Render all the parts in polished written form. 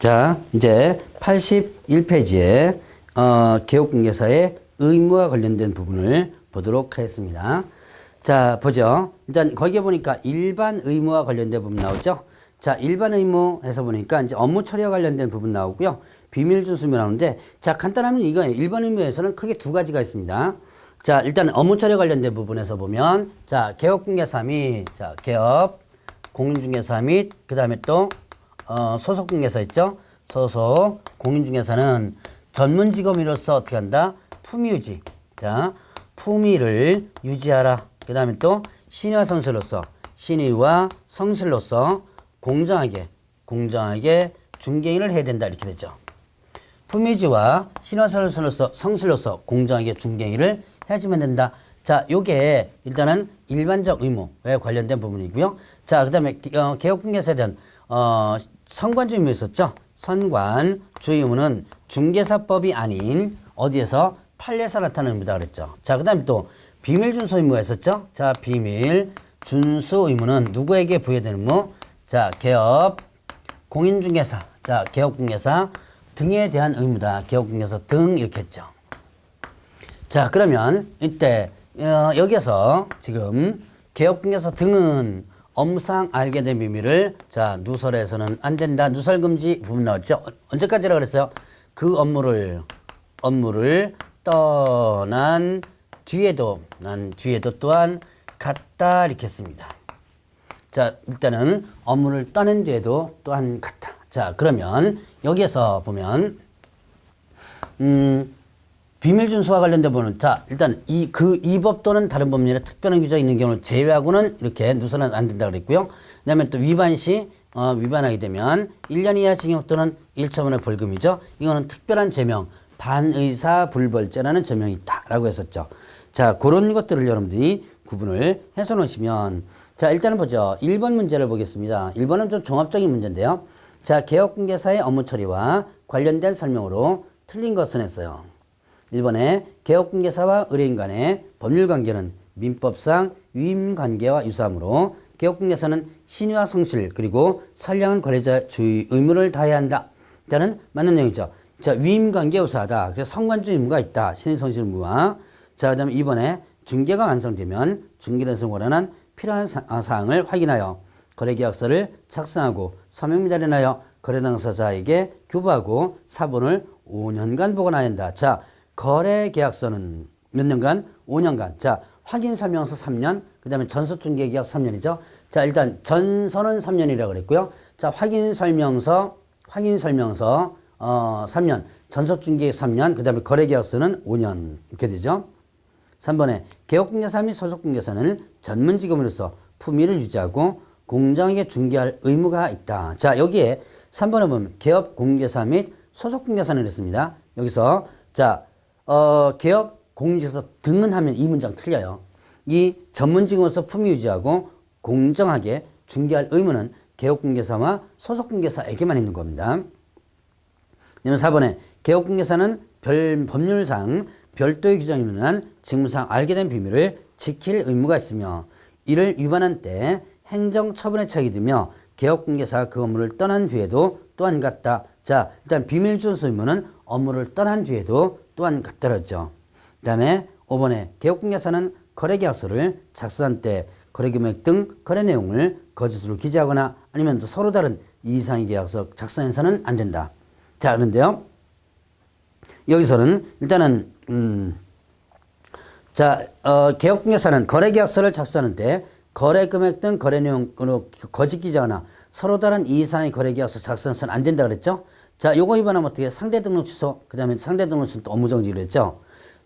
자, 이제 81페이지에 개업공개사의 의무와 관련된 부분을 보도록 하겠습니다. 자, 보죠. 일단 거기에 보니까 일반 의무와 관련된 부분 나오죠. 자, 일반 의무에서 보니까 이제 업무 처리와 관련된 부분 나오고요. 비밀 준수면 나오는데, 자, 간단하면 이거 일반 의무에서는 크게 두 가지가 있습니다. 자, 일단 업무 처리 관련된 부분에서 보면, 자, 개업공개사 및, 자, 개업 공인중개사 및, 그 다음에 또 소속 공개사 있죠? 소속 공인중개사는 전문 직업인으로서 어떻게 한다? 품위 유지. 자, 품위를 유지하라. 그 다음에 또 신의와 성실로서, 신의와 성실로서 공정하게 중개인을 해야 된다. 이렇게 됐죠. 품위 유지와 신의와 성실로서 공정하게 중개인을 해주면 된다. 자, 요게 일단은 일반적 의무에 관련된 부분이고요. 자, 그 다음에 개업공개사에 대한 선관주 의무 있었죠. 선관주 의무는 중개사법이 아닌 어디에서 판례에서 나타나는 의무다 그랬죠. 자, 그 다음에 또 비밀 준수 의무가 있었죠. 자, 비밀 준수 의무는 누구에게 부여되는 의무? 자, 개업 공인중개사, 자, 개업공개사 등에 대한 의무다. 개업공개사 등 이렇게 했죠. 자, 그러면 이때 여기에서 지금 개업공개사 등은 업무상 알게 된 비밀을, 자, 누설해서는 안 된다. 누설금지 부분 나왔죠. 언제까지라 그랬어요? 그 업무를 떠난 뒤에도 또한 같다. 이렇게 했습니다. 자, 일단은 업무를 떠난 뒤에도 또한 같다. 자, 그러면 여기에서 보면 비밀 준수와 관련된 부분은, 자, 일단 이 법 또는 다른 법률에 특별한 규정이 있는 경우를 제외하고는 이렇게 누설은 안 된다 그랬고요. 그 다음에 또 위반 시, 위반하게 되면 1년 이하 징역 또는 1천원의 벌금이죠. 이거는 특별한 죄명, 반의사 불벌죄라는 죄명이 있다라고 했었죠. 자, 그런 것들을 여러분들이 구분을 해서 놓으시면, 자, 일단은 보죠. 1번 문제를 보겠습니다. 1번은 좀 종합적인 문제인데요. 자, 개업공개사의 업무 처리와 관련된 설명으로 틀린 것은 했어요. 1번에 개업공개사와 의뢰인 간의 법률관계는 민법상 위임관계와 유사하므로 개업공개사는 신의와 성실 그리고 선량한 관리자 주의 의무를 다해야 한다. 일단은 맞는 내용이죠. 자, 위임관계와 유사하다. 그래서 성관주 의무가 있다. 신의 성실 의무와. 자, 그 다음에 2번에 중개가 완성되면 중개대에서 관련한 필요한 사항을 확인하여 거래계약서를 작성하고 서명 미달인하여 거래 당사자에게 교부하고 사본을 5년간 보관해야 한다. 자, 거래계약서는 몇 년간? 5년간. 자, 확인설명서 3년, 그 다음에 전수중개계약 3년이죠. 자, 일단 전서는 3년이라고 그랬고요. 자, 확인설명서 3년, 전수중개계약 3년, 그 다음에 거래계약서는 5년. 이렇게 되죠. 3번에 개업공개사 및 소속공개사는 전문직업으로서 품위를 유지하고 공정하게 중개할 의무가 있다. 자, 여기에 3번에 보면 개업공개사 및 소속공개사는 이랬습니다. 여기서, 자, 개업 공인중개사 등은 하면 이 문장 틀려요. 이 전문직업으로서 품위 유지하고 공정하게 중개할 의무는 개업공개사와 소속공개사에게만 있는 겁니다. 그다음에 4번에 개업공개사는 법률상 별도의 규정이 있는 한 직무상 알게 된 비밀을 지킬 의무가 있으며 이를 위반한 때 행정처분에 처하게 되며 개업공개사가 그 업무를 떠난 뒤에도 또한 같다. 자, 일단 비밀 준수 의무는 업무를 떠난 뒤에도 또한 같다랬죠. 그 다음에 5번에 개업공개사는 거래계약서를 작성한 때 거래금액 등 거래 내용을 거짓으로 기재하거나 아니면 또 서로 다른 이상의 계약서 작성해서는 안 된다. 자, 그런데요. 여기서는 일단은 자, 개업공개사는 거래계약서를 작성하는 때 거래금액 등 거래 내용으로 거짓 기재하거나 서로 다른 이상의 거래계약서 작성해서는 안 된다 그랬죠. 자, 요거 위반하면 어떻게? 상대 등록 취소, 그 다음에 상대 등록 취소 또 업무 정지를 했죠.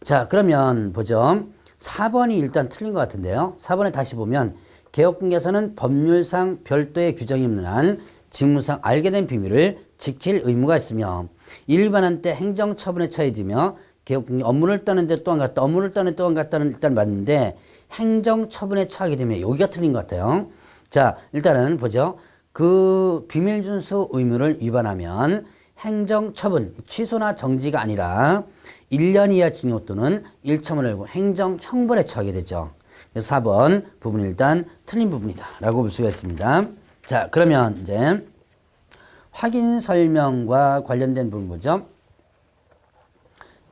자, 그러면 보죠. 4번이 일단 틀린 것 같은데요. 4번에 다시 보면 개업공개사는 법률상 별도의 규정이 없는 한 직무상 알게 된 비밀을 지킬 의무가 있으며 일반한 때 행정처분에 처해지며 개업공개 업무를 떠는데 또한 같다. 업무를 떠는 또한 같다는 일단 맞는데 행정처분에 처하게 되면 여기가 틀린 것 같아요. 자, 일단은 보죠. 그 비밀준수 의무를 위반하면 행정처분, 취소나 정지가 아니라 1년 이하 징역 또는 1천원을 알고 행정형벌에 처하게 되죠. 그래서 4번 부분이 일단 틀린 부분이다 라고 볼 수가 있습니다. 자, 그러면 이제 확인 설명과 관련된 부분 보죠.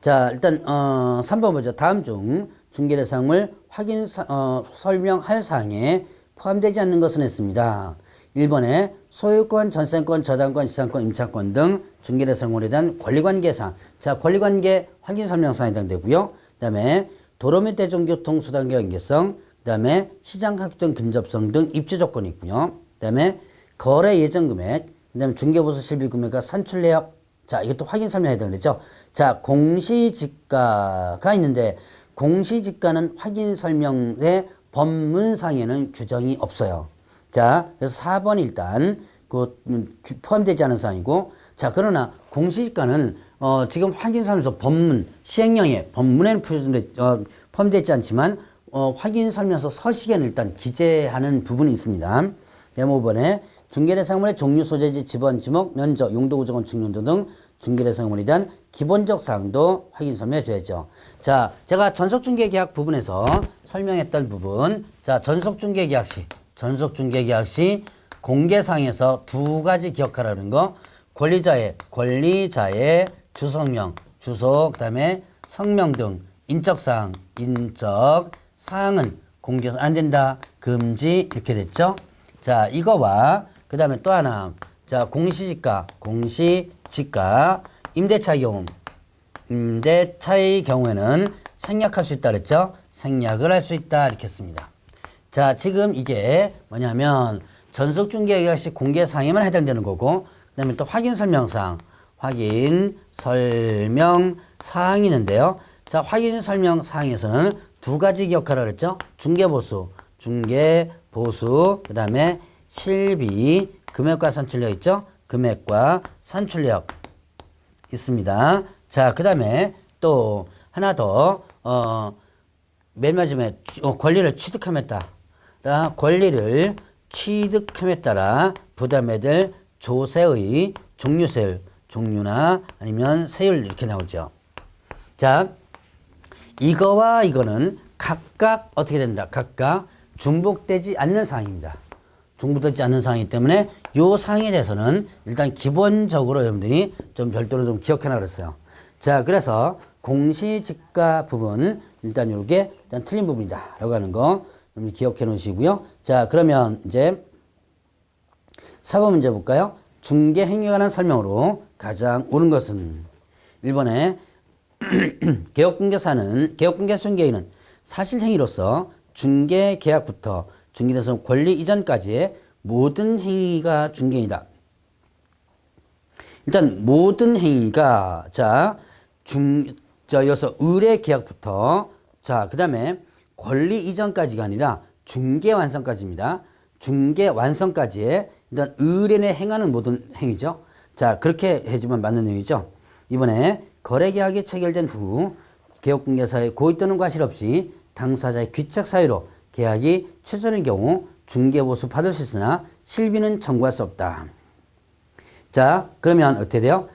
자, 일단 3번 보죠. 다음 중 중개 대상을 확인 설명할 사항에 포함되지 않는 것은 했습니다. 1번에 소유권, 전세권, 저당권, 지상권, 임차권 등 중개 대상물에 대한 권리관계사항. 자, 권리관계 확인 설명사항에 해당되고요. 그 다음에 도로 및 대중교통수단계 연계성, 그 다음에 시장 가격 등 근접성 등 입주 조건이 있고요. 그 다음에 거래 예정 금액, 그 다음에 중개보수 실비 금액과 산출 내역. 자, 이것도 확인 설명에 해당되죠. 자, 공시지가가 있는데 공시지가는 확인 설명의 법문상에는 규정이 없어요. 자, 그래서 4번이 일단 포함되지 않은 사항이고, 자, 그러나 공시지가는 지금 확인 설명서 법문, 시행령에 법문에는 포함되지 않지만 확인 설명서 서식에는 일단 기재하는 부분이 있습니다. 5번에 중개대상물의 종류, 소재지, 지번, 지목, 면적, 용도, 구조건, 증용도 등 중개대상물에 대한 기본적 사항도 확인 설명해 줘야죠. 자, 제가 전속중개계약 부분에서 설명했던 부분, 자, 전속중개계약 시 공개사항에서 두 가지 기억하라는 거, 권리자의 주석명, 주석, 그 다음에 성명 등 인적사항, 인적사항은 공개해서 안 된다, 금지, 이렇게 됐죠. 자, 이거와 그 다음에 또 하나, 자, 공시지가, 임대차의 경우에는 생략할 수 있다 그랬죠. 생략을 할 수 있다 이렇게 했습니다. 자, 지금 이게 뭐냐면 전속중개계약 시 공개사항에만 해당되는 거고, 그 다음에 또 확인 설명사항이 있는데요. 자, 확인 설명사항에서는 두 가지 기억하라 그랬죠. 중개보수, 그 다음에 실비, 금액과 산출력 있죠. 금액과 산출력 있습니다. 자, 그 다음에 또 하나 더, 맨 마지막에 권리를 취득함에 따라 부담해야 될 조세의 종류나 아니면 세율 이렇게 나오죠. 자, 이거와 이거는 각각 어떻게 된다? 각각 중복되지 않는 사항입니다. 중복되지 않는 사항이기 때문에 이 사항에 대해서는 일단 기본적으로 여러분들이 좀 별도로 좀 기억해놔 그랬어요. 자, 그래서 공시지가 부분 일단 이렇게 일단 틀린 부분이다 라고 하는 거 기억해 놓으시고요. 자, 그러면 이제 4번 문제 볼까요? 중개 행위에 관한 설명으로 가장 옳은 것은 1번에 개업공개 중개인은 사실행위로서 중개계약부터 중개대상 권리 이전까지의 모든 행위가 중개이다. 일단 모든 행위가 여기서 의뢰계약부터 그 다음에 권리 이전까지가 아니라 중개 완성까지입니다. 중개 완성까지의 일단 의뢰인에 행하는 모든 행위죠. 자, 그렇게 해주면 맞는 내용이죠. 이번에 거래계약이 체결된 후 개업공개사의 고의 또는 과실 없이 당사자의 귀책 사유로 계약이 취소된 경우 중개보수 받을 수 있으나 실비는 청구할 수 없다. 자, 그러면 어떻게 돼요?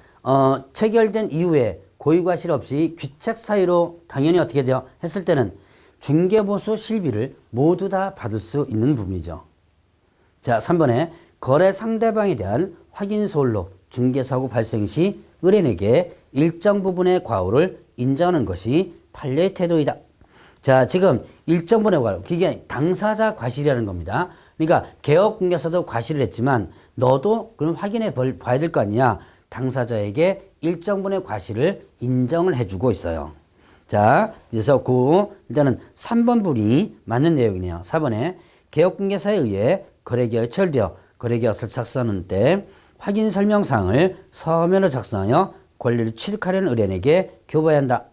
체결된 이후에 고의 과실 없이 귀책 사유로 당연히 어떻게 돼요? 했을 때는 중개보수 실비를 모두 다 받을 수 있는 부분이죠. 자, 3번에 거래 상대방에 대한 확인 소홀로 중개사고 발생 시 의뢰인에게 일정 부분의 과오를 인정하는 것이 판례의 태도이다. 자, 지금 일정 부분의 과오, 그게 당사자 과실이라는 겁니다. 그러니까 개업공개사도 과실을 했지만 너도 그럼 확인해 봐야 될 거 아니야. 당사자에게 일정 부분의 과실을 인정을 해주고 있어요. 자, 그래서 일단은 3번 부분이 맞는 내용이네요. 4번에 개업공개사에 의해 거래계약이 체결되어 거래계약서를 작성하는 때 확인 설명사항을 서면으로 작성하여 권리를 취득하려는 의뢰인에게 교부해야 한다.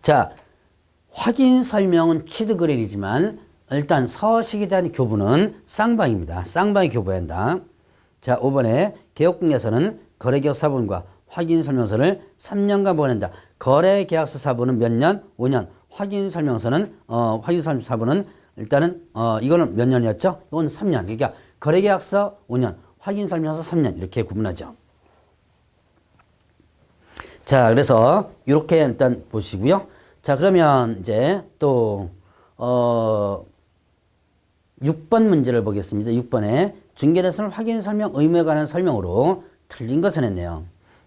자, 확인 설명은 취득 의뢰이지만 일단 서식에 대한 교부는 쌍방입니다. 쌍방이 교부해야 한다. 자, 5번에 개업공개서는 거래계약 사본과 확인 설명서를 3년간 보낸다. 거래계약서 사본은 몇 년? 5년. 확인 설명서는 확인 사본은 일단은 이거는 몇 년이었죠? 이건 3년. 그러니까 거래계약서 5년, 확인 설명서 3년 이렇게 구분하죠. 자, 그래서 이렇게 일단 보시고요. 자, 그러면 이제 또 6번 문제를 보겠습니다. 6번에 중개대손을 확인 설명 의무에 관한 설명으로 틀린 것은 했네요.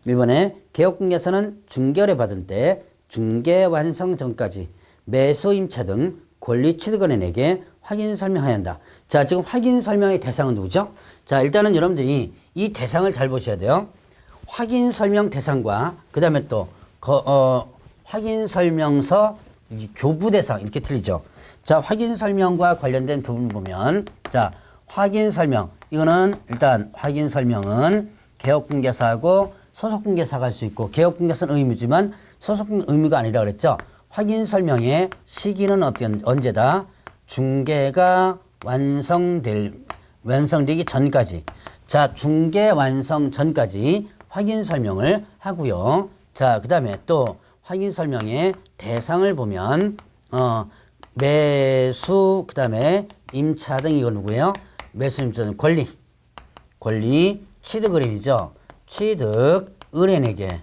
1번에 개업공개서는 중개를 받은 때 중개 완성 전까지 매수 임차 등 권리 취득원인에게 확인 설명해야 한다. 자, 지금 확인 설명의 대상은 누구죠? 자, 일단은 여러분들이 이 대상을 잘 보셔야 돼요. 확인 설명 대상과 그 다음에 또 확인 설명서 교부 대상 이렇게 틀리죠. 자, 확인 설명과 관련된 부분 보면 자, 확인 설명 이거는 일단 확인 설명은 개업공개사하고 소속공개사가 할 수 있고 개업공개사는 의무지만 소속공개사는 의무가 아니라 그랬죠. 확인 설명의 시기는 언제다? 중개가 완성되기 전까지. 자, 중개 완성 전까지 확인 설명을 하고요. 자, 그 다음에 또 확인 설명의 대상을 보면 매수 그 다음에 임차 등 이거 누구예요? 매수 임차 등 권리 취득은행이죠. 취득은행에게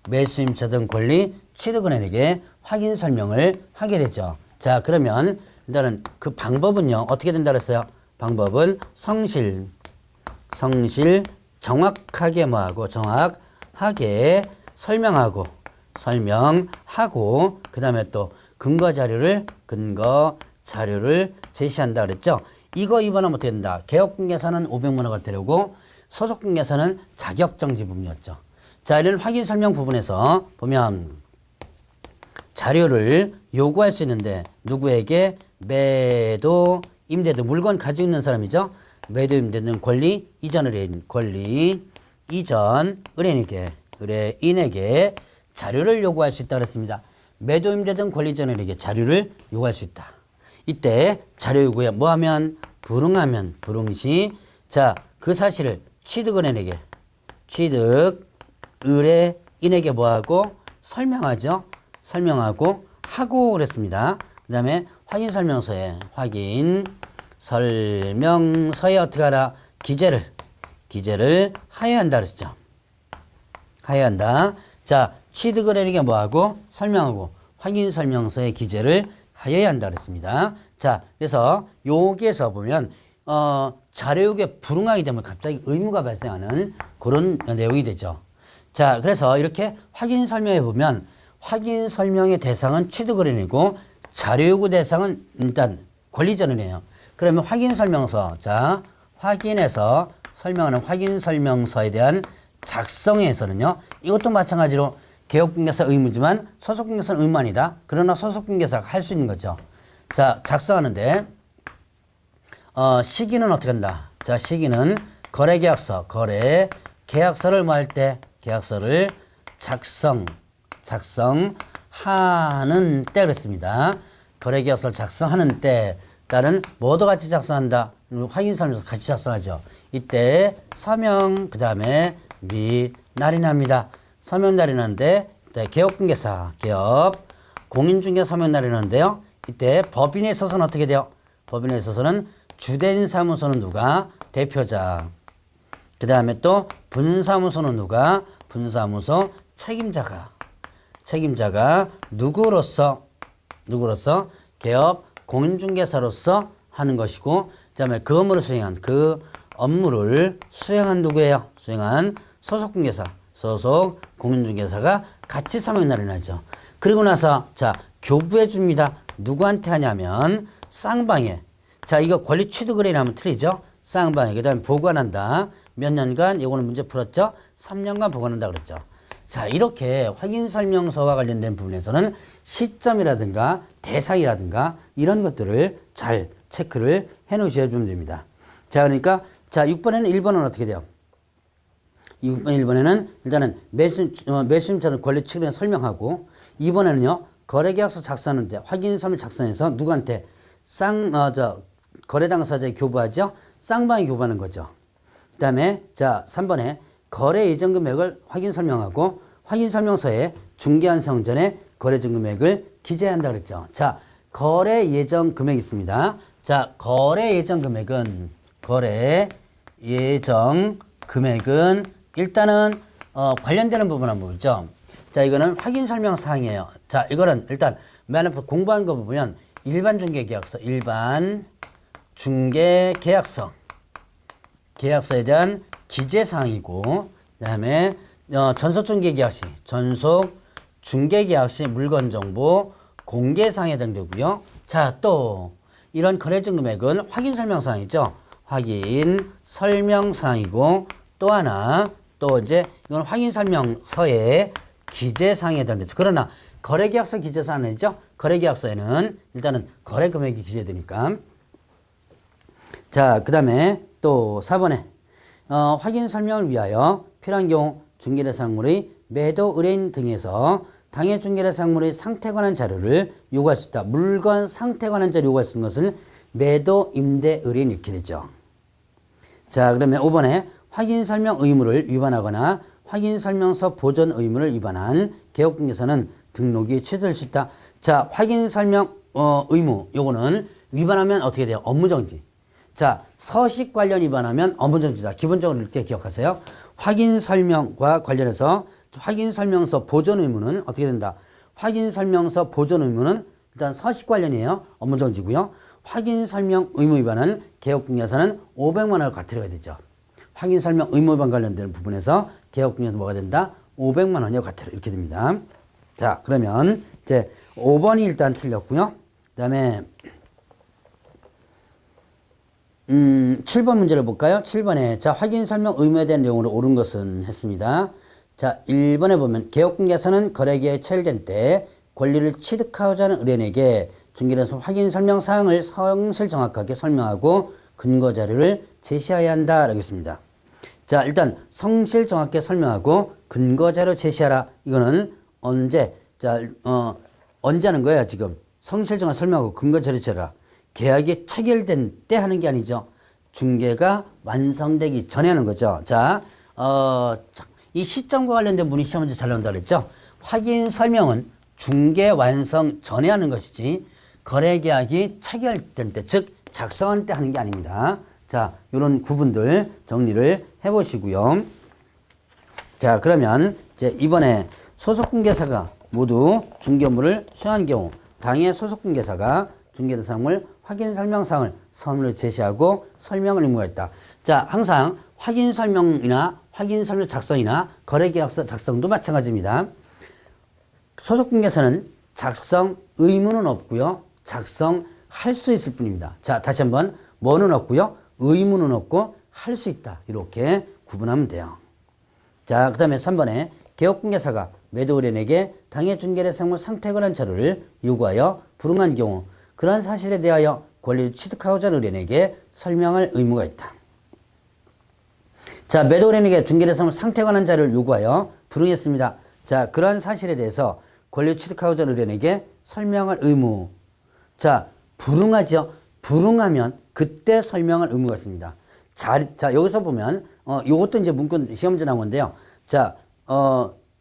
매수 임차 등 권리 취득은행에게 확인 설명을 하게 되죠. 자, 그러면 일단은 그 방법은요 어떻게 된다 그랬어요? 방법은 성실 정확하게 뭐하고 정확하게 설명하고 그 다음에 또 근거 자료를 제시한다 그랬죠. 이거 위반하면 어떻게 된다? 개업공개사는 500만 원가 되려고 소속공개사는 자격정지 부분이었죠. 자, 이런 확인 설명 부분에서 보면 자료를 요구할 수 있는데 누구에게? 매도 임대도 물건 가지고 있는 사람이죠. 매도 임대는 권리 이전 의뢰인에게 자료를 요구할 수 있다 그랬습니다. 매도 임대 등 권리 이전 의뢰인에게 자료를 요구할 수 있다. 이때 자료 요구에 뭐하면? 불응시 자, 그 사실을 취득은행에게 의뢰인에게 뭐하고? 설명하고 그랬습니다. 그 다음에 확인 설명서에 어떻게 하라? 기재를 하여야 한다 그랬죠. 하여야 한다. 자, 취득은행에게 뭐하고? 설명하고 확인 설명서에 기재를 하여야 한다 그랬습니다. 자, 그래서 여기에서 보면 자료 요구에 불응하게 되면 갑자기 의무가 발생하는 그런 내용이 되죠. 자, 그래서 이렇게 확인 설명해 보면 확인 설명의 대상은 취득은행이고 자료 요구 대상은 일단 권리전이에요. 그러면 확인 설명서, 자, 확인해서 설명하는 확인 설명서에 대한 작성에서는요, 이것도 마찬가지로 개업공개사 의무지만 소속공개사는 의무 아니다. 그러나 소속공개사가 할 수 있는 거죠. 자, 작성하는데 시기는 어떻게 한다? 자, 시기는 거래계약서를 뭐 할 때? 계약서를 작성하는 때 그랬습니다. 거래계약서를 작성하는 때 따른 뭐도 같이 작성한다. 확인 설명서 같이 작성하죠. 이때 서명 그 다음에 및 날이 납니다. 서명 날이 나는데 개업공개사 공인중개 서명 날이 나는데요. 이때 법인에 있어서는 어떻게 돼요? 법인에 있어서는 주된 사무소는 누가? 대표자. 그 다음에 또 분사무소는 누가? 분사무소 책임자가 누구로서 개업 공인중개사로서 하는 것이고, 그 다음에 그 업무를 수행한 누구예요? 수행한 소속 공인중개사가 같이 서명 날이 나죠. 그리고 나서 자, 교부해 줍니다. 누구한테 하냐면 쌍방에. 자, 이거 권리 취득 의뢰인 하면 틀리죠. 쌍방에. 그 다음에 보관한다. 몇 년간? 이거는 문제 풀었죠. 3년간 보관한다 그랬죠. 자, 이렇게 확인 설명서와 관련된 부분에서는 시점이라든가 대상이라든가 이런 것들을 잘 체크를 해 놓으셔주면 됩니다. 자, 그러니까 자, 6번에는 1번은 어떻게 돼요? 1번에는 일단은 매수임차 권리 취득에 설명하고, 2번에는요 거래계약서 작성하는데 확인 설명 작성해서 누구한테? 거래 당사자에 교부하죠. 쌍방에 교부하는 거죠. 그 다음에 자, 3번에 거래 예정 금액을 확인 설명하고 확인 설명서에 중개완성 전에 거래 예정 금액을 기재한다 그랬죠. 자, 거래 예정 금액이 있습니다. 자, 거래 예정 금액은 일단은 관련되는 부분 한번 보죠. 자, 이거는 확인 설명 사항이에요. 자, 이거는 일단 맨 앞에 공부한 거 보면 일반 중개계약서, 일반 중개계약서, 계약서에 대한 기재사항이고, 그 다음에 전속중개계약 시, 전속중개계약 시 물건정보 공개사항에 해당되고요. 자, 또 이런 거래증 금액은 확인설명사항이죠. 확인설명사항이고, 또 하나, 또 이제 이건 확인설명서의 기재사항에 해당되죠. 그러나 거래계약서 기재사항은 아니죠. 거래계약서에는 일단은 거래금액이 기재되니까. 자, 그 다음에 또 4번에 확인설명을 위하여 필요한 경우 중개대상물의 매도 의뢰인 등에서 당해 중개대상물의 상태에 관한 자료를 요구할 수 있다. 물건 상태에 관한 자료를 요구할 수 있는 것을 매도 임대 의뢰인 이렇게 되죠. 자, 그러면 5번에 확인설명 의무를 위반하거나 확인설명서 보전 의무를 위반한 개업등기에서는 등록이 취소될 수 있다. 자, 확인설명 의무 요거는 위반하면 어떻게 돼요? 업무정지. 자, 서식 관련 위반하면 업무정지다. 기본적으로 이렇게 기억하세요. 확인설명과 관련해서 확인설명서 보전 의무는 어떻게 된다? 확인설명서 보전 의무는 일단 서식 관련이에요. 업무정지고요. 확인설명 의무 위반은 개업등기에서는 500만 원을 과태료가 되죠. 확인설명 의무 위반 관련된 부분에서 개업등기에서 뭐가 된다? 500만 원의 과태료 이렇게 됩니다. 자, 그러면 이제 5번이 일단 틀렸고요. 그 다음에 7번 문제를 볼까요? 7번에 자, 확인설명 의무에 대한 내용으로 옳은 것은 했습니다. 자, 1번에 보면 개업등기에서는 거래계약이 체결된 때 권리를 취득하고자 하는 의뢰인에게 중개에서 확인설명 사항을 성실 정확하게 설명하고 근거 자료를 제시해야 한다라고 했습니다. 자, 일단 성실 정확하게 설명하고 근거 자료 제시하라. 이거는 언제? 자, 언제 하는 거야 지금? 성실 정확하게 설명하고 근거 자료 제시하라. 계약이 체결된 때 하는 게 아니죠. 중개가 완성되기 전에 하는 거죠. 자, 이 시점과 관련된 문의 시험 문제 잘 나온다 그랬죠. 확인 설명은 중개 완성 전에 하는 것이지 거래계약이 체결된 때, 즉 작성할 때 하는 게 아닙니다. 자, 이런 구분들 정리를 해보시고요. 자, 그러면 이제 이번에 소속공개사가 모두 중개 업무를 수행한 경우 당해 소속공개사가 중개대상물 확인설명사항을 서면으로 제시하고 설명을 의무가 있다. 자, 항상 확인설명이나 확인설명 작성이나 거래계약서 작성도 마찬가지입니다. 소속공개사는 작성 의무는 없고요. 작성할 수 있을 뿐입니다. 자, 다시 한번 뭐는 없고요. 의무는 없고 할 수 있다. 이렇게 구분하면 돼요. 자, 그 다음에 3번에 개업공개사가 매도 의뢰인에게 당해 중개대상물 상태에 관한 자료를 요구하여 불응한 경우 그러한 사실에 대하여 권리를 취득하고자 하는 의뢰인에게 설명할 의무가 있다. 자, 매도 의뢰인에게 중개대상물 상태에 관한 자료를 요구하여 불응했습니다. 자, 그러한 사실에 대해서 권리를 취득하고자 하는 의뢰인에게 설명할 의무. 자, 불응하죠. 불응하면 그때 설명할 의무가 있습니다. 자, 여기서 보면 요것도 이제 문구 시험제 나온 건데요. 자,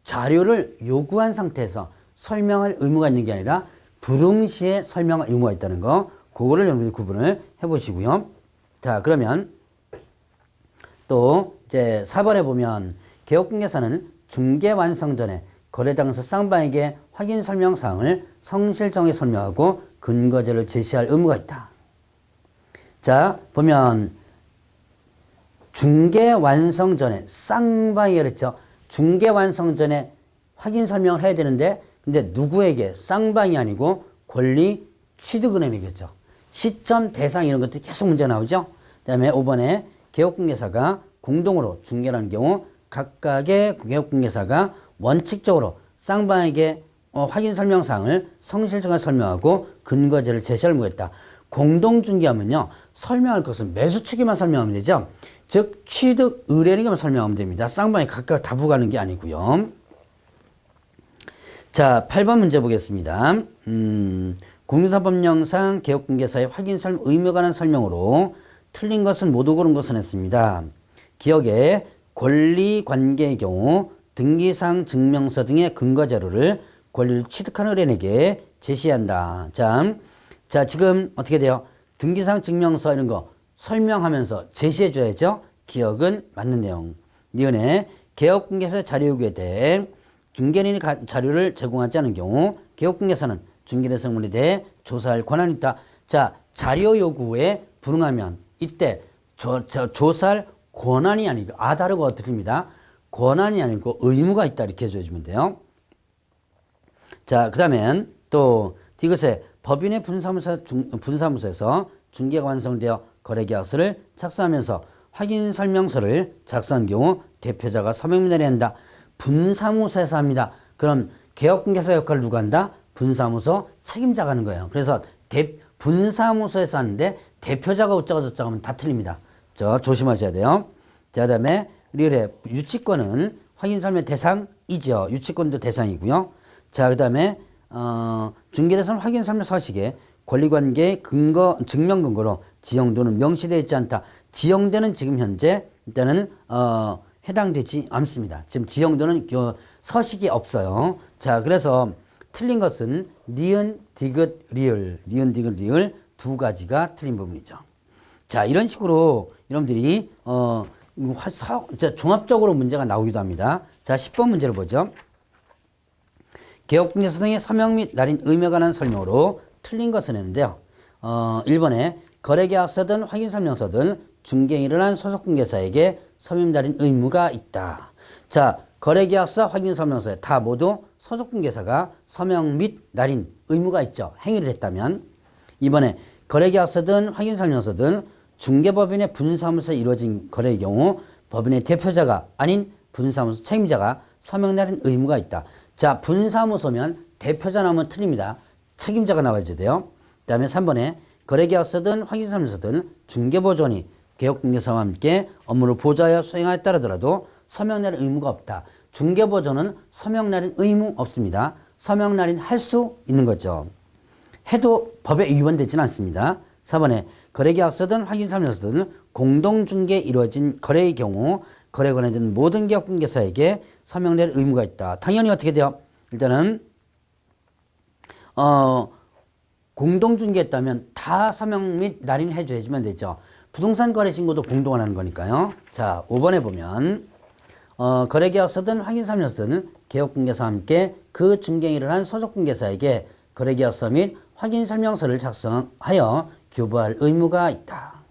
자료를 요구한 상태에서 설명할 의무가 있는 게 아니라 불응 시에 설명할 의무가 있다는 거, 그거를 여러분들이 구분을 해보시고요. 자, 그러면 또 이제 4번에 보면 개업공개사는 중개 완성 전에 거래당사 쌍방에게 확인 설명 사항을 성실정에 설명하고 근거제를 제시할 의무가 있다. 자, 보면 중개 완성 전에 쌍방이 그랬죠. 중개 완성 전에 확인 설명을 해야 되는데 근데 누구에게? 쌍방이 아니고 권리 취득은행이겠죠. 시점, 대상 이런 것들이 계속 문제 나오죠. 그 다음에 5번에 개업공개사가 공동으로 중개를 하는 경우 각각의 개업공개사가 원칙적으로 쌍방에게 확인 설명사항을 성실정에 설명하고 근거제를 제시할 의무가 있다. 공동중개하면요. 설명할 것은 매수 측에만 설명하면 되죠. 즉 취득 의뢰인에게만 설명하면 됩니다. 쌍방이 각각 다 부과하는 게 아니고요. 자, 8번 문제 보겠습니다. 공유사법령상 개업공개사의 확인 설명 의무에 관한 설명으로 틀린 것은 모두 고른 것은 했습니다. 기억에 권리관계의 경우 등기상 증명서 등의 근거자료를 권리를 취득하는 의뢰인에게 제시한다. 자, 지금 어떻게 돼요? 등기상 증명서 이런 거 설명하면서 제시해 줘야죠. 기억은 맞는 내용. 니은에 개업공개사 자료 요구에 대해 중개인이 자료를 제공하지 않은 경우 개업공개사는 중개대상물에 대해 조사할 권한이 있다. 자, 자료 요구에 불응하면 이때 조사할 권한이 아니고 다르고 어떻습니다. 권한이 아니고 의무가 있다 이렇게 해줘주면 돼요. 자, 그 다음엔 또 이것에 법인의 분사무소에서 중개가 완성되어 거래계약서를 작성하면서 확인 설명서를 작성한 경우 대표자가 서명 내려야 한다. 분사무소에서 합니다. 그럼 개업공개사 역할을 누가 한다? 분사무소 책임자가 하는 거예요. 그래서 분사무소에서 하는데 대표자가 어쩌고 저쩌고 하면 다 틀립니다. 조심하셔야 돼요. 자, 그다음에 유치권은 확인 설명 대상이죠. 유치권도 대상이고요. 자, 그다음에 중개대상 확인 설명 서식에 권리관계의 증명 근거로 지형도는 명시되어 있지 않다. 지형도는 지금 현재 일단은 해당되지 않습니다. 지금 지형도는 서식이 없어요. 자, 그래서 틀린 것은 니은, 디귿, 리을 두 가지가 틀린 부분이죠. 자, 이런 식으로 여러분들이 종합적으로 문제가 나오기도 합니다. 자, 10번 문제를 보죠. 개업공개서 등의 서명 및 날인 의무에 관한 설명으로 틀린 것은 했는데요. 1번에 거래계약서든 확인설명서든 중개인을 한 소속공개사에게 서명 날인 의무가 있다. 자, 거래계약서 확인설명서에 다 모두 소속공개사가 서명 및 날인 의무가 있죠. 행위를 했다면. 2번에 거래계약서든 확인설명서든 중개법인의 분사무소에 이루어진 거래의 경우 법인의 대표자가 아닌 분사무소 책임자가 서명 날인 의무가 있다. 자, 분사무소면 대표자 나오면 틀립니다. 책임자가 나와야 돼요. 그 다음에 3번에 거래계약서든 확인설명서든 중개보조원이 개업공개사와 함께 업무를 보좌하여 수행하에 따르더라도 서명 날인 의무가 없다. 중개보조는 서명 날인 의무 없습니다. 서명 날인 할 수 있는 거죠. 해도 법에 위반되지는 않습니다. 4번에 거래계약서든 확인설명서든 공동중개에 이루어진 거래의 경우 거래에 관련된 모든 개업공개사에게 서명 낼 의무가 있다. 당연히 어떻게 돼요? 일단은 공동중개했다면 다 서명 및 날인 해주면 되죠. 부동산 거래 신고도 공동으로 하는 거니까요. 자, 5번에 보면 거래계약서든 확인설명서든 개업공개사와 함께 그 중개인을 한 소속공개사에게 거래계약서 및 확인설명서를 작성하여 교부할 의무가 있다.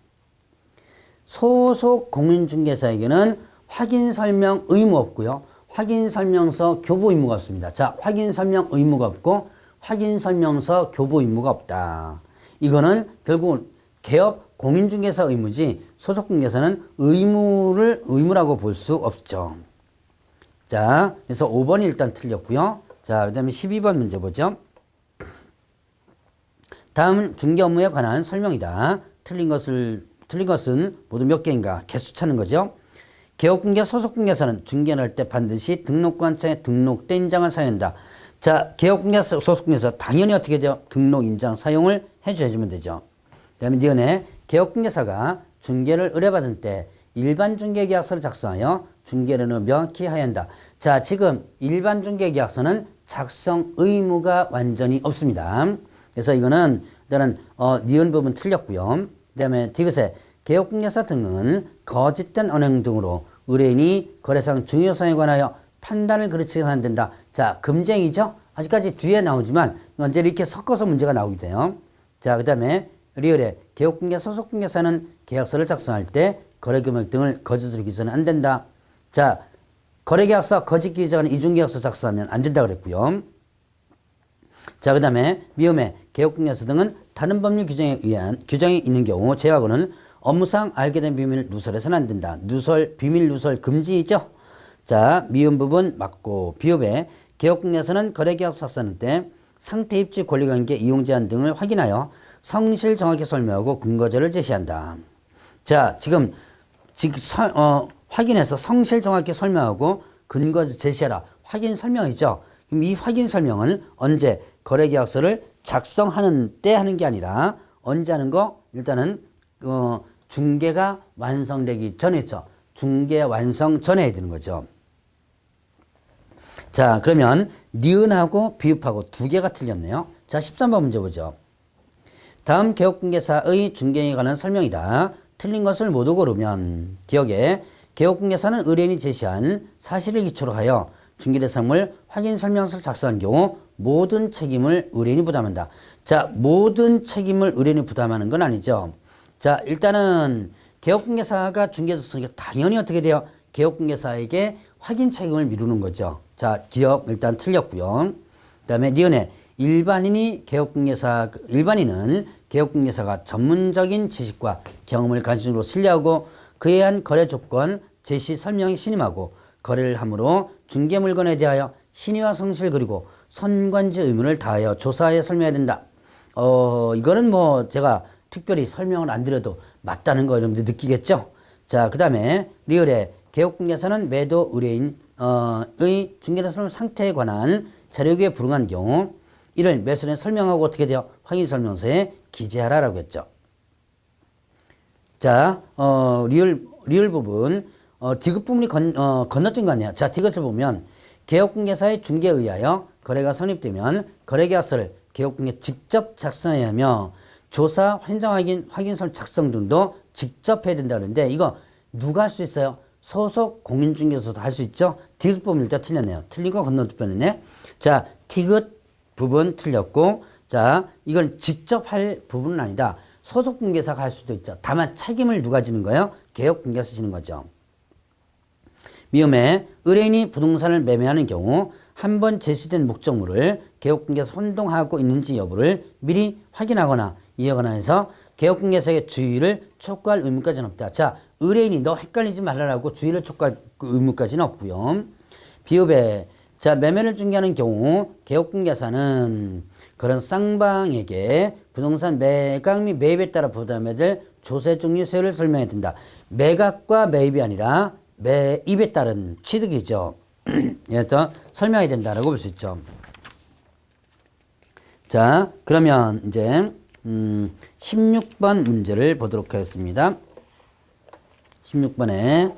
소속 공인중개사에게는 확인설명 의무 없고요. 확인설명서 교부 의무가 없습니다. 자, 확인설명 의무가 없고 확인설명서 교부 의무가 없다. 이거는 결국 개업 공인중개사 의무지 소속공개사는 의무라고 볼 수 없죠. 자, 그래서 5번이 일단 틀렸고요. 자, 그 다음에 12번 문제 보죠. 다음 중개 업무에 관한 설명이다. 틀린 것은 모두 몇 개인가? 개수 찾는 거죠. 개업공개 소속공개사는 중개를 할 때 반드시 등록관청에 등록된 인장을 사용한다. 자, 개업공개 소속공개사 당연히 어떻게 돼요? 등록 인장 사용을 해주면 되죠. 그 다음에 니은에 개업공개사가 중개를 의뢰받은 때 일반 중개계약서를 작성하여 중개를 명확히 해야 한다. 자, 지금 일반 중개계약서는 작성 의무가 완전히 없습니다. 그래서 이거는 일단은 니은 부분 틀렸고요. 그 다음에 디귿에 개업공개사 등은 거짓된 언행 등으로 의뢰인이 거래상 중요성에 관하여 판단을 그르치게 하면 된다. 자, 금쟁이죠? 아직까지 뒤에 나오지만 이제 이렇게 섞어서 문제가 나오게 돼요. 자, 그 다음에 리을에 개업공개 소속공개사는 계약서를 작성할 때 거래금액 등을 거짓으로 기재는 안 된다. 자, 거래계약서 거짓 기재하는 이중계약서 작성하면 안 된다 그랬고요. 자, 그 다음에 미음에 개업공개서 등은 다른 법률 규정에 의한 규정이 있는 경우 제외하고는 업무상 알게 된 비밀을 누설해서는 안 된다. 비밀 누설 금지이죠. 자, 미음 부분 맞고 비읍에 개업공개서는 거래계약서 작성할 때 상태 입지 권리관계 이용 제한 등을 확인하여 성실 정확히 설명하고 근거자를 제시한다. 자, 지금 확인해서 성실 정확히 설명하고 근거 제시하라. 확인 설명이죠. 그럼 이 확인 설명은 언제 거래계약서를 작성하는 때 하는 게 아니라 언제 하는 거? 일단은 중개가 완성되기 전에죠. 중개 완성 전에 해야 되는 거죠. 자, 그러면 니은하고 비읍하고 두 개가 틀렸네요. 자, 13번 문제 보죠. 다음 개업공개사의 중개에 관한 설명이다. 틀린 것을 모두 고르면 기억에 개업공개사는 의뢰인이 제시한 사실을 기초로 하여 중개대상물 확인 설명서를 작성한 경우 모든 책임을 의뢰인이 부담한다. 자, 모든 책임을 의뢰인이 부담하는 건 아니죠. 자, 일단은 개업공개사가 중개줬으니까 당연히 어떻게 돼요? 개업공개사에게 확인 책임을 미루는 거죠. 자, 기업 일단 틀렸고요. 그다음에 니은에 일반인은 개업공개사가 전문적인 지식과 경험을 가진 으로 신뢰하고 그에 의한 거래 조건 제시 설명에 신임하고 거래를 함으로 중개 물건에 대하여 신의와 성실 그리고 선관지 의무를 다하여 조사하여 설명해야 된다. 이거는 뭐 제가 특별히 설명을 안 드려도 맞다는 거 여러분들 느끼겠죠? 자, 그 다음에 리얼의 개업공개사는 매도 의뢰인의 중개사 상태에 관한 자료기에 불응한 경우 이를 매수인에 설명하고 어떻게 돼요? 확인 설명서에 기재하라라고 했죠. 자, 리얼 부분, 디귿 부분이 건너뛴 거 아니야. 자, 디귿을 보면 개업공개사의 중개에 의하여 거래가 성립되면 거래계약서를 개업공개 직접 작성해야 하며 조사, 현장 확인서 작성 등도 직접 해야 된다는데 이거 누가 할 수 있어요? 소속 공인중개사도 할 수 있죠. 디귿 부분 일단 틀렸네요. 틀린 거 건너뛰었네. 자, 디귿 부분 틀렸고, 자, 이건 직접 할 부분은 아니다. 소속 공개사가 할 수도 있죠. 다만 책임을 누가 지는 거예요? 개업공개사 지는 거죠. 미음에 의뢰인이 부동산을 매매하는 경우 한 번 제시된 목적물을 개업공개사 혼동하고 있는지 여부를 미리 확인하거나 이해하거나 해서 개업공개사의 주의를 촉구할 의무까지는 없다. 자, 의뢰인이 너 헷갈리지 말라고 주의를 촉구할 의무까지는 없고요. 비읍에 자, 매매를 중개하는 경우 개업공개사는 그런 쌍방에게 부동산 매각 및 매입에 따라 부담해야 될 조세 종류 세율을 설명해야 된다. 매각과 매입이 아니라 매입에 따른 취득이죠. 이것도 설명해야 된다라고 볼 수 있죠. 자, 그러면 이제 16번 문제를 보도록 하겠습니다. 16번에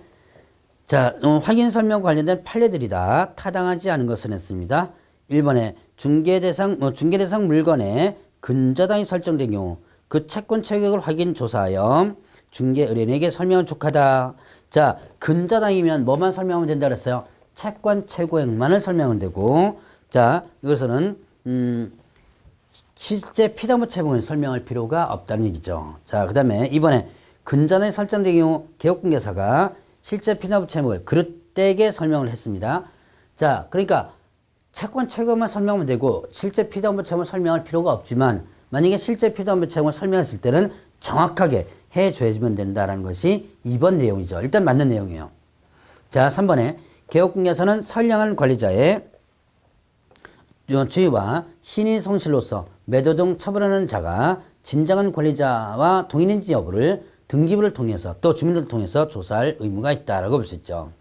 자, 확인 설명 관련된 판례들이다. 타당하지 않은 것은 했습니다. 1번에 중개 대상 물건에 근저당이 설정된 경우 그 채권 체격을 확인 조사하여 중개 의뢰인에게 설명은 족하다. 자, 근저당이면 뭐만 설명하면 된다 그랬어요? 채권 최고액만을 설명하면 되고, 자, 이것은 실제 피담보 채무는 설명할 필요가 없다는 얘기죠. 자, 그 다음에 이번에 근저당이 설정된 경우 개업공개사가 실제 피담보 채무를 그릇되게 설명을 했습니다. 자, 그러니까 채권 최고만 설명하면 되고 실제 피담보 채무 설명할 필요가 없지만 만약에 실제 피담보 채무 설명했을 때는 정확하게 해줘야지만 된다라는 것이 2번 내용이죠. 일단 맞는 내용이에요. 자, 3번에 개업공개사는 선량한 관리자의 주의와 신의 성실로서 매도 등 처벌하는 자가 진정한 관리자와 동일인지 여부를 등기부를 통해서 또 주민들을 통해서 조사할 의무가 있다라고 볼 수 있죠.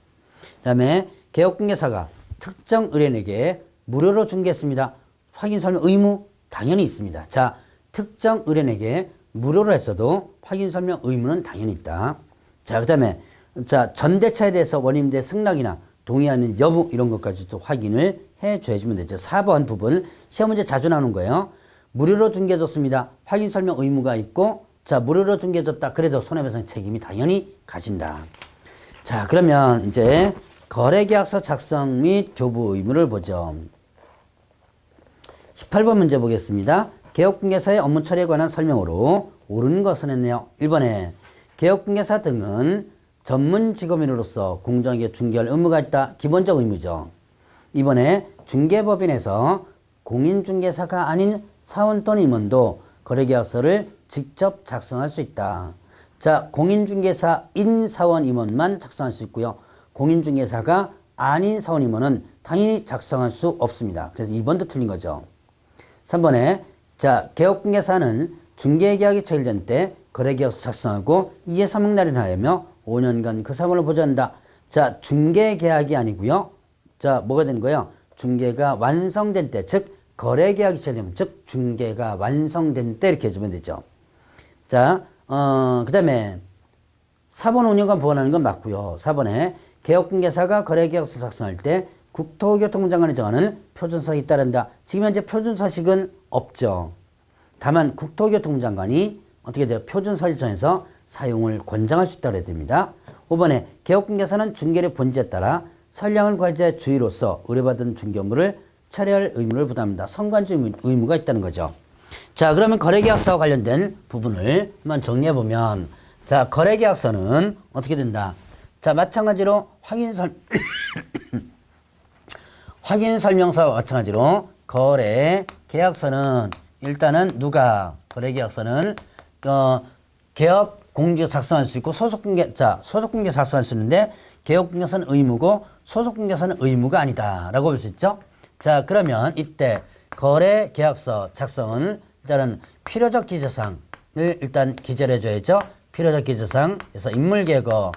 그 다음에 개업공개사가 특정 의뢰인에게 무료로 중개했습니다. 확인 설명 의무 당연히 있습니다. 자, 특정 의뢰인에게 무료로 했어도 확인 설명 의무는 당연히 있다. 자, 그 다음에 자, 전대차에 대해서 원인대 승낙이나 동의하는 여부 이런 것까지도 확인을 해줘야지면 되죠. 4번 부분 시험 문제 자주 나오는 거예요. 무료로 중개해줬습니다. 확인 설명 의무가 있고 자, 무료로 중개해줬다. 그래도 손해배상 책임이 당연히 가진다. 자, 그러면 이제 거래계약서 작성 및 교부 의무를 보죠. 18번 문제 보겠습니다. 개업공개사의 업무 처리에 관한 설명으로 옳은 것은 했네요. 1번에 개업공개사 등은 전문 직업인으로서 공정하게 중개할 의무가 있다. 기본적 의무죠. 2번에 중개법인에서 공인중개사가 아닌 사원 또는 임원도 거래계약서를 직접 작성할 수 있다. 자, 공인중개사인 사원 임원만 작성할 수 있고요. 공인중개사가 아닌 사원 임원은 당연히 작성할 수 없습니다. 그래서 2번도 틀린 거죠. 3번에 자, 개업공개사는 중개계약이 체결된 때 거래계약서 작성하고 이해 사명 날인하여며 5년간 그 사원을 보존한다. 자, 중개계약이 아니고요. 자, 뭐가 되는 거예요? 중개가 완성된 때, 즉 거래계약이 체결되면, 즉 중개가 완성된 때 이렇게 해주면 되죠. 자, 그 다음에 4번 5년간 보관하는 건 맞고요. 4번에 개업공개사가 거래계약서 작성할 때 국토교통부 장관이 정하는 표준서식이 따른다. 지금 현재 표준서식은 없죠. 다만 국토교통부 장관이 어떻게 돼요? 표준서식 정해서 사용을 권장할 수 있다고 해야 됩니다. 5번에 개업공개사는 중개의 본질에 따라 선량한 관리자의 주의로서 의뢰받은 중개업무를 처리할 의무를 부담합니다. 선관주 의무가 있다는 거죠. 자, 그러면 거래계약서와 관련된 부분을 한번 정리해보면, 자, 거래계약서는 어떻게 된다? 자, 마찬가지로 확인설명서와 마찬가지로 거래계약서는 일단은 누가 거래계약서는 개업 공개 작성할 수 있고 소속공개 작성할 수 있는데 개업공개서는 의무고 소속공개서는 의무가 아니다라고 볼 수 있죠. 자, 그러면 이때 거래계약서 작성은 일단은 필요적 기재사항을 일단 기재를 해줘야죠. 필요적 기재사항, 그래서 인물계거,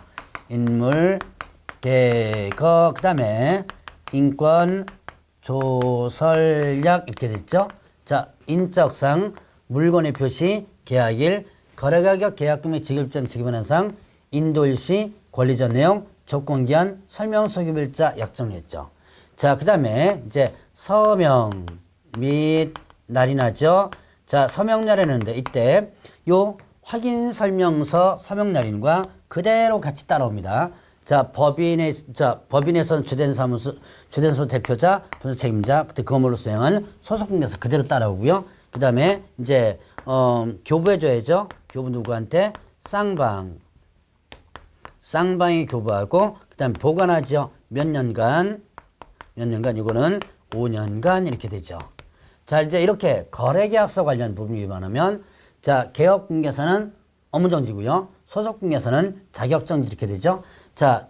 그 다음에 인권 조설약 이렇게 됐죠. 자, 인적상, 물건의 표시, 계약일, 거래가격, 계약금액, 지급전, 지급하는 상, 인도일시, 권리전 내용, 조건기한, 설명 소급일자, 약정했죠. 자, 그 다음에 이제 서명 및 날인하죠. 자, 서명 날인하는데 이때 요 확인 설명서 서명 날인과 그대로 같이 따라옵니다. 자, 법인에선 주된소 대표자, 분수 책임자, 그때 그걸로 수행한 소속공개서 그대로 따라오고요. 그 다음에 이제, 교부해줘야죠. 교부 누구한테? 쌍방이 교부하고, 그 다음에 보관하죠. 몇 년간, 이거는 5년간 이렇게 되죠. 자, 이제 이렇게 거래계약서 관련 부분 위반하면, 자, 개업공개서는 업무정지고요. 소속공개서는 자격정지 이렇게 되죠. 자,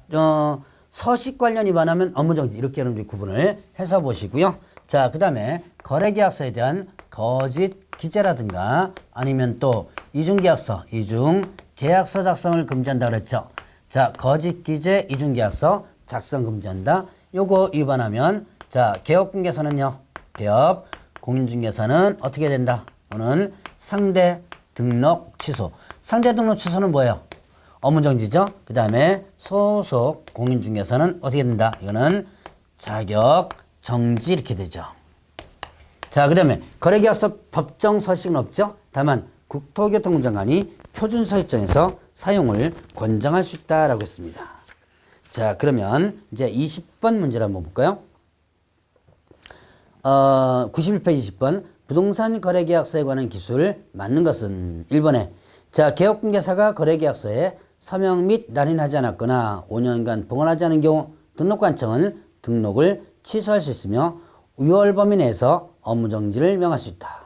서식 관련 위반하면 업무정지 이렇게 하는 구분을 해서 보시고요. 자, 그 다음에 거래계약서에 대한 거짓 기재라든가 아니면 또 이중계약서 작성을 금지한다 그랬죠. 자, 거짓 기재, 이중계약서 작성 금지한다. 요거 위반하면 자, 개업공개서는요. 개업 공인중개사는 어떻게 된다? 또는 상대 등록 취소. 상대 등록 취소는 뭐예요? 업무정지죠. 그 다음에 소속 공인중개사는 어떻게 된다? 이거는 자격정지 이렇게 되죠. 자, 그 다음에 거래계약서 법정 서식은 없죠. 다만 국토교통부 장관이 표준서식정에서 사용을 권장할 수 있다라고 했습니다. 자, 그러면 이제 20번 문제를 한번 볼까요? 91페이지 20번 부동산 거래계약서에 관한 기술을 맞는 것은 1번에 자, 개업공개사가 거래계약서에 서명 및 날인하지 않았거나 5년간 보관하지 않은 경우 등록관청은 등록을 취소할 수 있으며 유월 범위 내에서 업무정지를 명할 수 있다.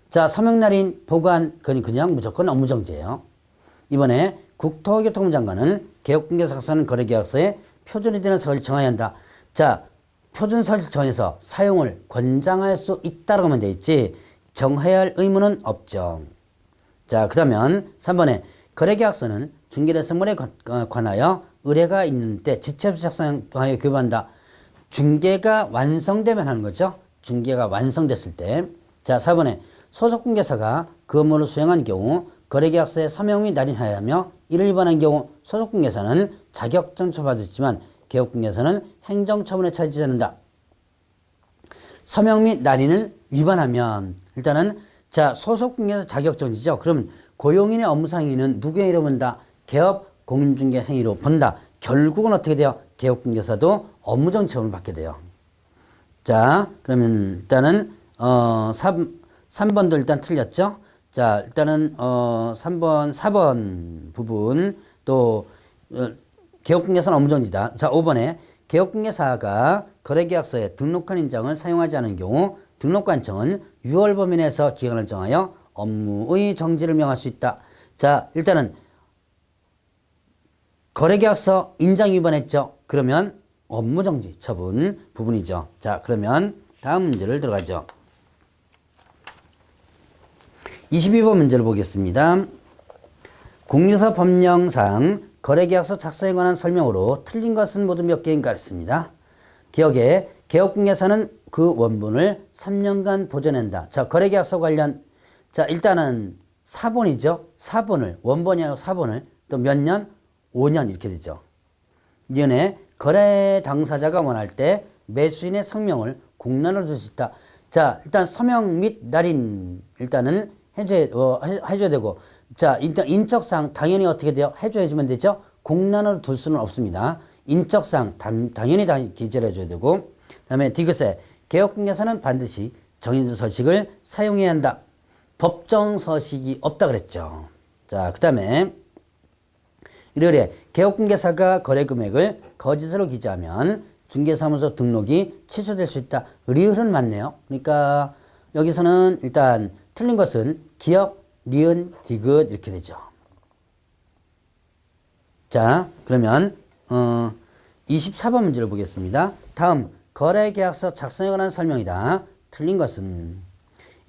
자, 서명 날인 보관 그냥 무조건 업무정지예요. 이번에 국토교통부 장관은 개업공개사 작성하는 거래계약서에 표준이 되는 서식을 정해야 한다. 자, 표준 서식 정해서 사용을 권장할 수 있다라고 하면 돼 있지 정해야 할 의무는 없죠. 자, 그러면 3번에 거래계약서는 중개대 선물에 관하여 의뢰가 있는 때 지체없이 작성하여 교부한다. 중개가 완성되면 하는 거죠. 중개가 완성됐을 때. 자, 4번에 소속공개사가 그 업무를 수행한 경우 거래계약서에 서명 및 날인하여야 하며 이를 위반한 경우 소속공개사는 자격정지 받을 수 있지만 개업공개사는 행정처분에 처하지 않는다. 서명 및 날인을 위반하면 일단은 자, 소속공개사 자격정지죠. 그럼 고용인의 업무상의는 누구의 이름을 본다? 개업 공인중개사의로 본다. 결국은 어떻게 돼요? 개업공개사도 업무정지 처분을 받게 돼요. 자, 그러면 일단은 3번도 일단 틀렸죠. 자, 일단은 4번 부분 또 개업공개사는 업무정지다. 자, 5번에 개업공개사가 거래계약서에 등록한 인장을 사용하지 않은 경우 등록관청은 6월 범위 내에서 기간을 정하여 업무의 정지를 명할 수 있다. 자, 일단은 거래계약서 인장 위반했죠. 그러면 업무정지 처분 부분이죠. 자, 그러면 다음 문제를 들어가죠. 22번 문제를 보겠습니다. 공유서 법령상 거래계약서 작성에 관한 설명으로 틀린 것은 모두 몇 개인가 했습니다. 기억에 개업공개사는 그 원본을 3년간 보존한다. 자, 거래계약서 관련 자, 일단은 4번이죠. 4번을 원본이 아니고 4번을 또 몇 년? 5년 이렇게 되죠. 이전에 거래 당사자가 원할 때 매수인의 성명을 공란으로 둘 수 있다. 자, 일단 서명 및 날인 일단은 해줘야 되고 자, 일단 인적상 당연히 어떻게 돼요? 해줘야지만 되죠. 공란으로 둘 수는 없습니다. 인적상 당연히 기재를 해줘야 되고 그다음에 디귿에 개업공개사는 반드시 정해진 서식을 사용해야 한다. 법정 서식이 없다 그랬죠. 자, 그 다음에 일요일에 개업공개사가 거래금액을 거짓으로 기재하면 중개사무소 등록이 취소될 수 있다. 리을은 맞네요. 그러니까 여기서는 일단 틀린 것은 기억, 니은, 디귿 이렇게 되죠. 자, 그러면 24번 문제를 보겠습니다. 다음 거래계약서 작성에 관한 설명이다. 틀린 것은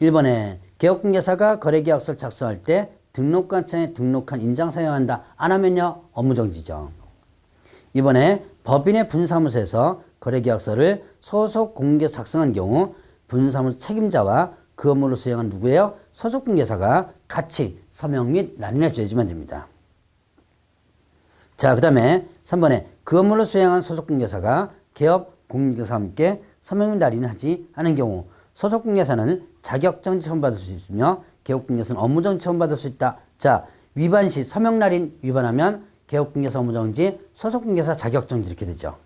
1번에 개업공개사가 거래계약서를 작성할 때 등록관청에 등록한 인장 사용한다. 안 하면요 업무정지죠. 2번에 법인의 분사무소에서 거래계약서를 소속 공개 작성한 경우 분사무소 책임자와 그 업무를 수행한 누구예요? 소속 공개사가 같이 서명 및 날인해 줘야지만 됩니다. 자, 그 다음에 3번에 그 업무를 수행한 소속 공개사가 개업 공개사와 함께 서명 및 날인을 하지 않은 경우 소속 공개사는 자격정지 처분받을 수 있으며 개업공개사는 업무정지 처분받을 수 있다. 자, 위반 시 서명 날인 위반하면 개업공개사 업무정지, 소속공개사 자격정지 이렇게 되죠.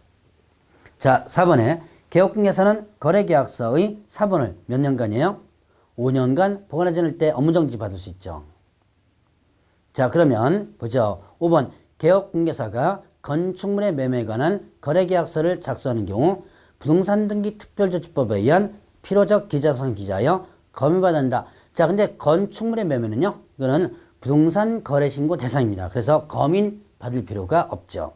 자, 4번에 개업공개사는 거래계약서의 사본을 몇 년간이에요? 5년간 보관하지 않을 때 업무정지 받을 수 있죠. 자, 그러면 보죠. 5번 개업공개사가 건축물의 매매에 관한 거래계약서를 작성하는 경우 부동산 등기 특별조치법에 의한 필요적 기자사항 기재하여 검열받는다. 자, 근데 건축물의 매매는요, 이거는 부동산 거래신고 대상입니다. 그래서 검인 받을 필요가 없죠.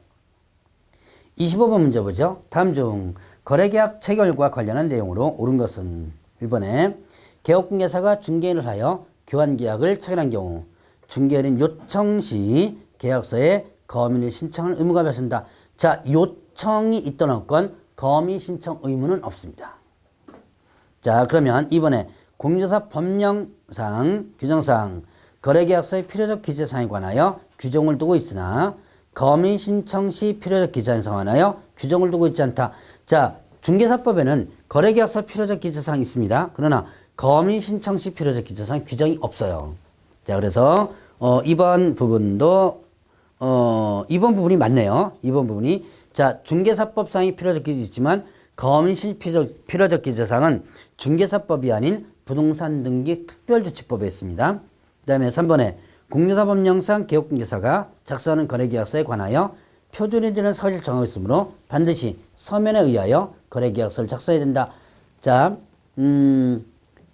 25번 문제 보죠. 다음 중 거래계약 체결과 관련한 내용으로 옳은 것은 1번에 개업공개사가 중개인을 하여 교환계약을 체결한 경우 중개인은 요청 시 계약서에 검인을 신청할 의무가 발생한다. 자, 요청이 있던 없건 검인 신청 의무는 없습니다. 자, 그러면 2번에 공인중개사 법령상 규정상 거래계약서의 필요적 기재사항에 관하여 규정을 두고 있으나 검인 신청 시 필요적 기재사항에 관하여 규정을 두고 있지 않다. 자, 중개사법에는 거래계약서 필요적 기재사항이 있습니다. 그러나 검인 신청 시 필요적 기재사항 규정이 없어요. 자, 그래서 2번 부분도 2번 부분이 맞네요. 2번 부분이 자, 중개사법상의 필요적 기재 있지만 검인 시 필요적 기재사항은 중개사법이 아닌 부동산 등기 특별조치법에 있습니다. 그 다음에 3번에 공개사법령상 개업공개사가 작성하는 거래계약서에 관하여 표준이 되는 서식을 정하고 있으므로 반드시 서면에 의하여 거래계약서를 작성해야 된다. 자,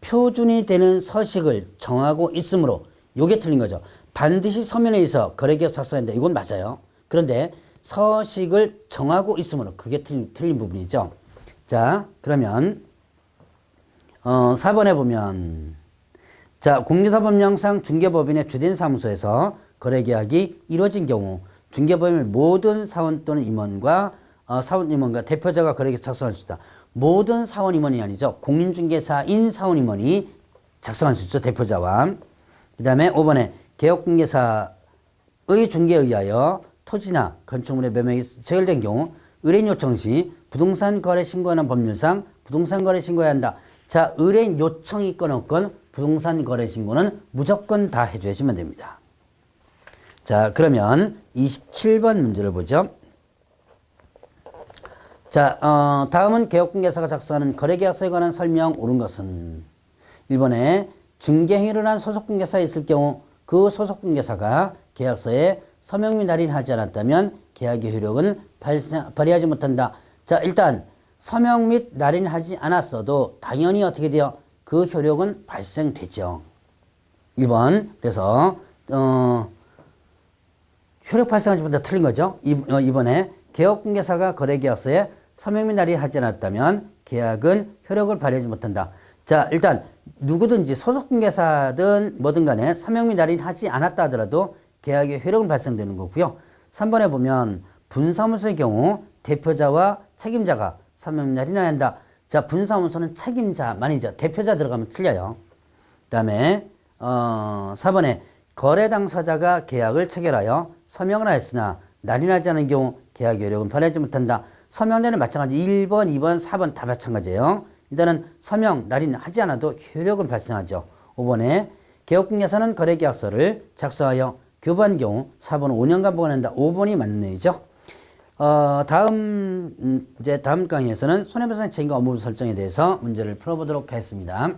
표준이 되는 서식을 정하고 있으므로 요게 틀린 거죠. 반드시 서면에 의해서 거래계약 작성해야 된다. 이건 맞아요. 그런데 서식을 정하고 있으므로 그게 틀린 부분이죠. 자, 그러면 4번에 보면 자, 공개사법령상 중개법인의 주된 사무소에서 거래계약이 이루어진 경우 중개법인의 모든 사원 또는 임원과 사원 임원과 대표자가 거래계약 작성할 수 있다. 모든 사원 임원이 아니죠. 공인중개사인 사원 임원이 작성할 수 있죠. 대표자와. 그 다음에 5번에 개업공개사의 중개에 의하여 토지나 건축물의 매매가 체결된 경우 의뢰인 요청 시 부동산 거래 신고하는 법률상 부동산 거래 신고해야 한다. 자, 의뢰인 요청이 있건 없건 부동산 거래 신고는 무조건 다 해주시면 됩니다. 자, 그러면 27번 문제를 보죠. 자, 다음은 개업공개사가 작성하는 거래계약서에 관한 설명 옳은 것은 1번에 중개행위를 한 소속공개사에 있을 경우 그 소속공개사가 계약서에 서명 및 날인하지 않았다면 계약의 효력은 발휘하지 못한다. 자, 일단 서명 및 날인하지 않았어도 당연히 어떻게 돼요? 그 효력은 발생되죠. 1번. 그래서 효력 발생하지 못한다 틀린 거죠. 이번에 개업공개사가 거래계약서에 서명 및 날인하지 않았다면 계약은 효력을 발휘하지 못한다. 자, 일단 누구든지 소속공개사든 뭐든 간에 서명 및 날인하지 않았다 하더라도 계약의 효력은 발생되는 거고요. 3번에 보면 분사무소의 경우 대표자와 책임자가 서명 및 날인해야 한다. 자, 분사무소는 책임자만이죠. 대표자 들어가면 틀려요. 그 다음에 4번에 거래 당사자가 계약을 체결하여 서명을 하였으나 날인하지 않은 경우 계약의 효력은 발휘하지 못한다. 서명날은 마찬가지 1번, 2번, 4번 다 마찬가지예요. 일단은 서명, 날인하지 않아도 효력은 발생하죠. 5번에 개업공개사는 거래계약서를 작성하여 교부한 경우 4번은 5년간 보관한다. 5번이 맞는 얘기죠. 다음 강의에서는 손해배상 책임과 업무 설정에 대해서 문제를 풀어보도록 하겠습니다.